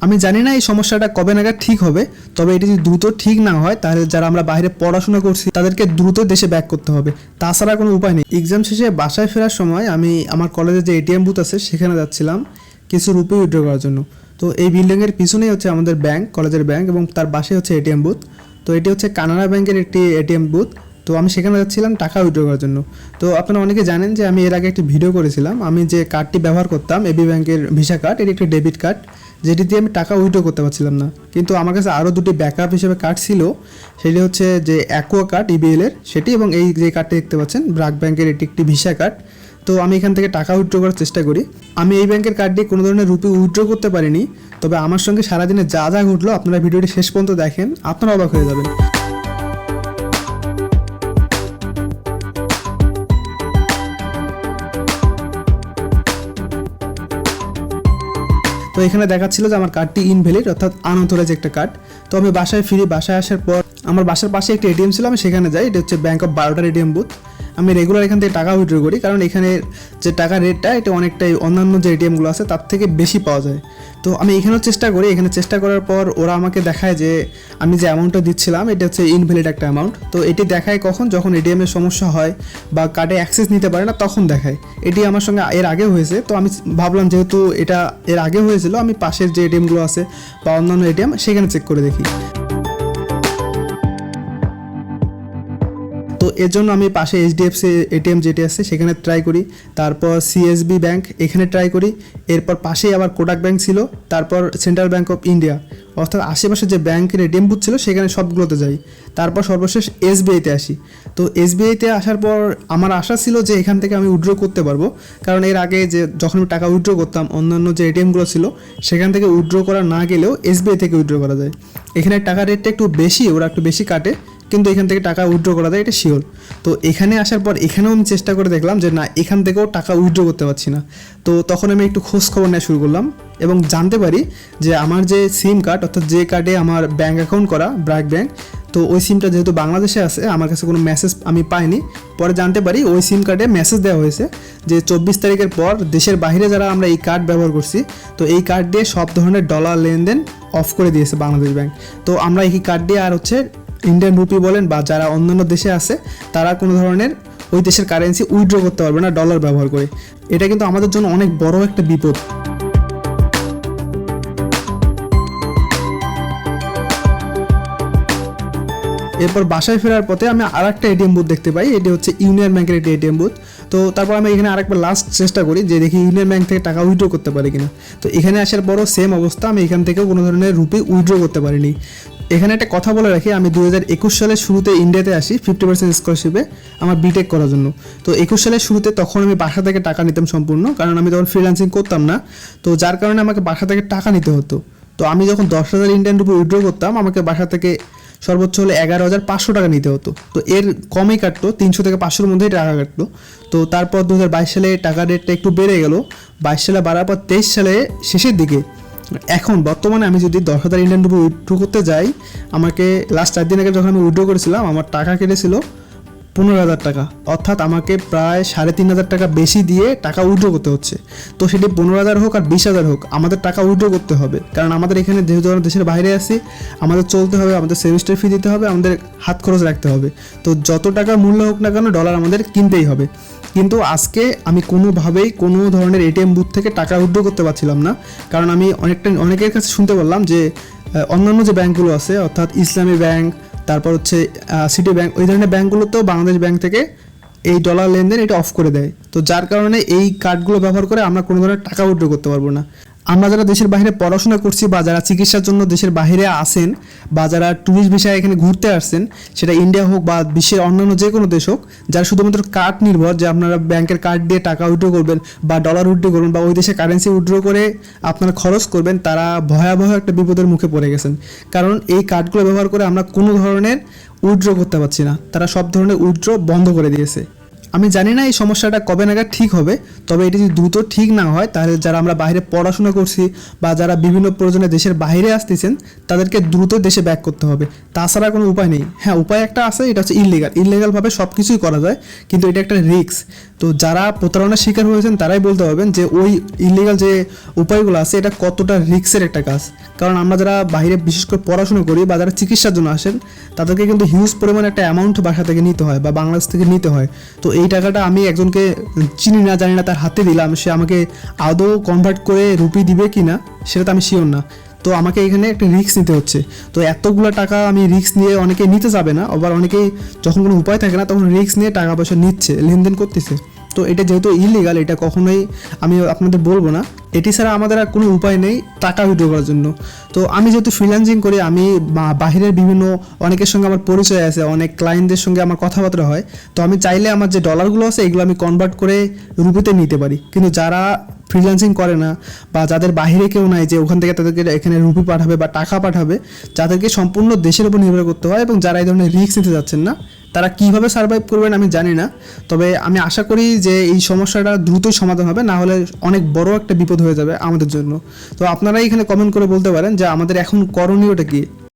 আমি জানি না এই সমস্যাটা কবে নাগাদ ঠিক হবে, তবে এটি যদি দ্রুত ঠিক না হয় তাহলে যারা আমরা বাইরে পড়াশোনা করছি তাদেরকে দ্রুত দেশে ব্যাক করতে হবে, তাছাড়া কোনো উপায় নেই। এক্সাম শেষে বাসায় ফেরার সময় আমি আমার কলেজে যে এটিএম বুথ আছে সেখানে যাচ্ছিলাম কিছু রুপি উইথড্র করার জন্য। তো এই বিল্ডিংয়ের পিছনেই হচ্ছে আমাদের ব্যাংক, কলেজের ব্যাংক, এবং তার পাশে হচ্ছে এটিএম বুথ। তো এটি হচ্ছে কানাড়া ব্যাংকের একটি এটিএম বুথ। তো আমি সেখানে যাচ্ছিলাম টাকা উইথড্র করার জন্য। তো আপনারা অনেকে জানেন যে আমি এর আগে একটি ভিডিও করেছিলাম, আমি যে কার্ডটি ব্যবহার করতাম এবি ব্যাংকের ভিসা কার্ড, এটি একটি ডেবিট কার্ড যেটি দিয়ে আমি টাকা উইথড্র করতে পারছিলাম না। কিন্তু আমার কাছে আরও দুটি ব্যাকআপ হিসেবে কার্ড ছিল, সেটি হচ্ছে যে অ্যাকোয়া কার্ড ইবিএলের সেটি, এবং এই যে কার্ডটি দেখতে পাচ্ছেন ব্রাক ব্যাংকের এটি একটি ভিসা কার্ড। তো আমি এখান থেকে টাকা উইথড্র করার চেষ্টা করি। আমি এই ব্যাংকের কার্ড দিয়ে কোনো ধরনের রুপি উইথড্র করতে পারিনি, তবে আমার সঙ্গে সারাদিনে যা যা ঘটলো আপনারা ভিডিওটি শেষ পর্যন্ত দেখেন, আপনারা অবাক হয়ে যাবেন। তো এখানে দেখাচ্ছিল যে আমার কার্ডটি ইনভ্যালিড, অর্থাৎ আনঅথরাইজড একটা কার্ড। তো আমি বাসায় ফিরি, বাসায় আসার পর আমার বাসার পাশে একটি এটিএম ছিল, আমি সেখানে যাই। এটা হচ্ছে ব্যাংক অফ বারোটার এটিএম বুথ। আমি রেগুলার এখান থেকে টাকা উইথড্র করি, কারণ এখানে যে টাকার রেটটা এটা অনেকটাই অন্যান্য যে এটিএমগুলো আছে তার থেকে বেশি পাওয়া যায়। তো আমি এখানেও চেষ্টা করি, এখানে চেষ্টা করার পর ওরা আমাকে দেখায় যে আমি যে অ্যামাউন্টটা দিচ্ছিলাম এটা হচ্ছে ইনভ্যালিড একটা অ্যামাউন্ট। তো এটি দেখায় কখন, যখন এটিএমের সমস্যা হয় বা কার্ডে অ্যাক্সেস নিতে পারে না তখন দেখায়। এটি আমার সঙ্গে এর আগে হয়েছে। তো আমি ভাবলাম যেহেতু এটা এর আগে হয়েছিল, আমি পাশের যে এটিএমগুলো আছে বা অন্যান্য এটিএম সেখানে চেক করে দেখি। তো এর জন্য আমি পাশে এইচডিএফসি এটিএম যেটি আছে সেখানে ট্রাই করি, তারপর সিএসবি ব্যাংক এখানে ট্রাই করি, এরপর পাশেই আবার কোটাক ব্যাংক ছিল, তারপর সেন্ট্রাল ব্যাংক অফ ইন্ডিয়া, অর্থাৎ আশেপাশে যে ব্যাংকের এটিএম বুথ ছিল সেখানে সবগুলোতে যাই। তারপর সর্বশেষ এসবিআইতে আসি। তো এসবিআইতে আসার পর আমার আশা ছিল যে এখান থেকে আমি উইথড্র করতে পারবো, কারণ এর আগে যে যখন আমি টাকা উইথড্র করতাম অন্যান্য যে এটিএমগুলো ছিল সেখান থেকে উইথড্র করা না গেলেও এসবিআই থেকে উইথড্র করা যায়। এখানে টাকার রেটটা একটু বেশি, ওরা একটু বেশি কাটে, কিন্তু এখান থেকে টাকা উইথড্র করা যায় এটা শিওর। তো এখানে আসার পর এখানেও আমি চেষ্টা করে দেখলাম যে না, এখান থেকেও টাকা উইথড্র করতে পারছি না। তো তখন আমি একটু খোঁজ খবর নেওয়া শুরু করলাম এবং জানতে পারি যে আমার যে সিম কার্ড, অর্থাৎ যে কার্ডে আমার ব্যাঙ্ক অ্যাকাউন্ট করা ব্র্যাক ব্যাংক, তো ওই সিমটা যেহেতু বাংলাদেশে আছে আমার কাছে কোনো মেসেজ আমি পাইনি। পরে জানতে পারি ওই সিম কার্ডে মেসেজ দেওয়া হয়েছে যে 24 তারিখের পর দেশের বাইরে যারা আমরা এই কার্ড ব্যবহার করছি, তো এই কার্ড দিয়ে সব ধরনের ডলার লেনদেন অফ করে দিয়েছে বাংলাদেশ ব্যাংক। তো আমরা এই কার্ড দিয়ে আর হচ্ছে ইন্ডিয়ান রুপি বলেন বা যারা অন্যান্য দেশে আছে তারা কোনো ধরনের ওই দেশের কারেন্সি উইথড্র করতে পারবে না ডলার ব্যবহার করে। এটা কিন্তু আমাদের জন্য অনেক বড় একটা বিপদ। এরপর বাসায় ফেরার পথে আমি আর একটা এটিএম বুথ দেখতে পাই, এটি হচ্ছে ইউনিয়ন ব্যাংকের একটি এটিএম বুথ। তো তারপর আমি এখানে আরেকবার লাস্ট চেষ্টা করি যে দেখি ইউনিয়ন ব্যাংক থেকে টাকা উইথড্র করতে পারি কিনা। তো এখানে আসার পরও সেম অবস্থা, আমি এখান থেকেও কোনো ধরনের রুপি উইথড্র করতে পারিনি। এখানে একটা কথা বলে রাখি, আমি 2021 সালের শুরুতে ইন্ডিয়াতে আসি 50% স্কলারশিপে আমার বিটেক করার জন্য। তো 21 সালের শুরুতে তখন আমি বাসা থেকে টাকা নিতাম সম্পূর্ণ, কারণ আমি তখন ফ্রিল্যান্সিং করতাম না। তো যার কারণে আমাকে বাসা থেকে টাকা নিতে হতো। তো আমি যখন 10,000 ইন্ডিয়ান রুপি উইথড্র করতাম আমাকে বাসা থেকে সর্বোচ্চ হলে 11,500 টাকা নিতে হতো। তো এর কমই কাটতো, 300 থেকে 500-র মধ্যেই টাকা কাটতো। তো তারপর 2022 সালে টাকা রেটটা একটু বেড়ে গেল, 22 সালে বাড়ার পর 23 সালে শেষের দিকে এখন বর্তমানে আমি যদি 10,000 ইন্ডিয়ান রুপি উইথড্র করতে যাই, আমাকে লাস্ট 4 দিন আগে যখন আমি উইথড্র করেছিলাম আমার টাকা কেটেছিল 15,000 টাকা, অর্থাৎ আমাকে প্রায় 3,500 টাকা বেশি দিয়ে টাকা উইথড্র করতে হচ্ছে। তো সেটি 15,000 হোক আর 20,000 হোক আমাদের টাকা উইথড্র করতে হবে, কারণ আমাদের এখানে যেহেতু আমরা দেশের বাইরে আছি আমাদের চলতে হবে, আমাদের সেমিস্টার ফি দিতে হবে, আমাদের হাত খরচ রাখতে হবে। তো যত টাকার মূল্য হোক না কেন ডলার আমাদের কিনতেই হবে। কিন্তু আজকে আমি কোনোভাবেই কোনো ধরনের এটিএম বুথ থেকে টাকা উইথড্র করতে পারছিলাম না, কারণ আমি অনেকের কাছে শুনতে পারলাম যে অন্যান্য যে ব্যাঙ্কগুলো আছে অর্থাৎ ইসলামী ব্যাংক, তারপর হচ্ছে সিটি ব্যাংক, ওই ধরনের ব্যাঙ্কগুলোতেও বাংলাদেশ ব্যাংক থেকে এই ডলার লেনদেন এটা অফ করে দেয়। তো যার কারণে এই কার্ডগুলো ব্যবহার করে আমরা কোনো ধরনের টাকা উইথড্র করতে পারবো না। আমরা যারা দেশের বাইরে পড়াশোনা করছি বা যারা চিকিৎসার জন্য দেশের বাইরে আসেন বা যারা ট্যুরিস্ট ভিসায় এখানে ঘুরতে আসছেন, সেটা ইন্ডিয়া হোক বা বিশ্বের অন্যান্য যে কোনো দেশ হোক, যারা শুধুমাত্র কার্ড নির্ভর যে আপনারা ব্যাংকের কার্ড দিয়ে টাকা উইথড্র করবেন বা ডলার উইথড্র করবেন বা ওই দেশে কারেন্সি উইথড্র করে আপনারা খরচ করবেন, তারা ভয়াবহ একটা বিপদের মুখে পড়ে গেছেন। কারণ এই কার্ডগুলো ব্যবহার করে আমরা কোনো ধরনের উইথড্র করতে পারছি না, তারা সব ধরনের উইথড্র বন্ধ করে দিয়েছে। আমি জানি না এই সমস্যাটা কবে নাগাদ ঠিক হবে, তবে এটি যদি দ্রুত ঠিক না হয় তাহলে যারা আমরা বাইরে পড়াশোনা করছি বা যারা বিভিন্ন প্রয়োজনে দেশের বাইরে আসতেছেন তাদেরকে দ্রুত দেশে ব্যাক করতে হবে, তাছাড়া কোনো উপায় নেই। হ্যাঁ, উপায় একটা আছে, এটা হচ্ছে ইললিগালভাবে সব কিছুই করা যায়, কিন্তু এটা একটা রিস্ক। তো যারা প্রতারণার শিকার হয়েছেন তারাই বলতে পারবেন যে ওই ইললিগাল যে উপায়গুলো আছে এটা কতটা রিস্কের একটা কাজ। কারণ আমরা যারা বাইরে বিশেষ করে পড়াশোনা করি বা যারা চিকিৎসার জন্য আসেন তাদেরকে কিন্তু হিউজ পরিমাণ একটা অ্যামাউন্ট বাসা থেকে নিতে হয় বা বাংলাদেশ থেকে নিতে হয়। তো এই টাকাটা আমি একজনকে চিনি না জানি না তার হাতে দিলাম, সে আমাকে আদৌ কনভার্ট করে রুপি দিবে কি না সেটা তো আমি শিওর না। তো আমাকে এখানে একটা রিস্ক নিতে হচ্ছে। তো এতগুলো টাকা আমি রিস্ক নিয়ে অনেকে নিতে যাবে না, আবার অনেকেই যখন কোনো উপায় থাকে না তখন রিস্ক নিয়ে টাকা পয়সা নিচ্ছে, লেনদেন করতেছে। তো এটা যেহেতু ইলিগাল, এটা কখনোই আমি আপনাদের বলবো না। এটি ছাড়া আমাদের আর কোনো উপায় নেই টাকা উইথড্র করার জন্য। তো আমি যেহেতু ফ্রিল্যান্সিং করি, আমি বাহিরের বিভিন্ন অনেকের সঙ্গে আমার পরিচয় আছে, অনেক ক্লায়েন্টদের সঙ্গে আমার কথাবার্তা হয়। তো আমি চাইলে আমার যে ডলারগুলো আছে এগুলো আমি কনভার্ট করে রুপিতে নিতে পারি। কিন্তু যারা ফ্রিল্যান্সিং করে না বা যাদের বাইরে কেউ নাই যে ওখান থেকে তাদেরকে এখানে রুপি পাঠাবে বা টাকা পাঠাবে, যাদেরকে সম্পূর্ণ দেশের উপর নির্ভর করতে হয় এবং যারা এই ধরনের রিস্ক নিতে যাচ্ছেন না তারা কীভাবে সার্ভাইভ করবেন আমি জানি না। তবে আমি আশা করি যে এই সমস্যাটা দ্রুতই সমাধান হবে, না হলে অনেক বড় একটা বিপদ হয়ে যাবে আমাদের জন্য। তো আপনারা এখানে কমেন্ট করে বলতে পারেন যে আমাদের এখন করণীয়টা কী।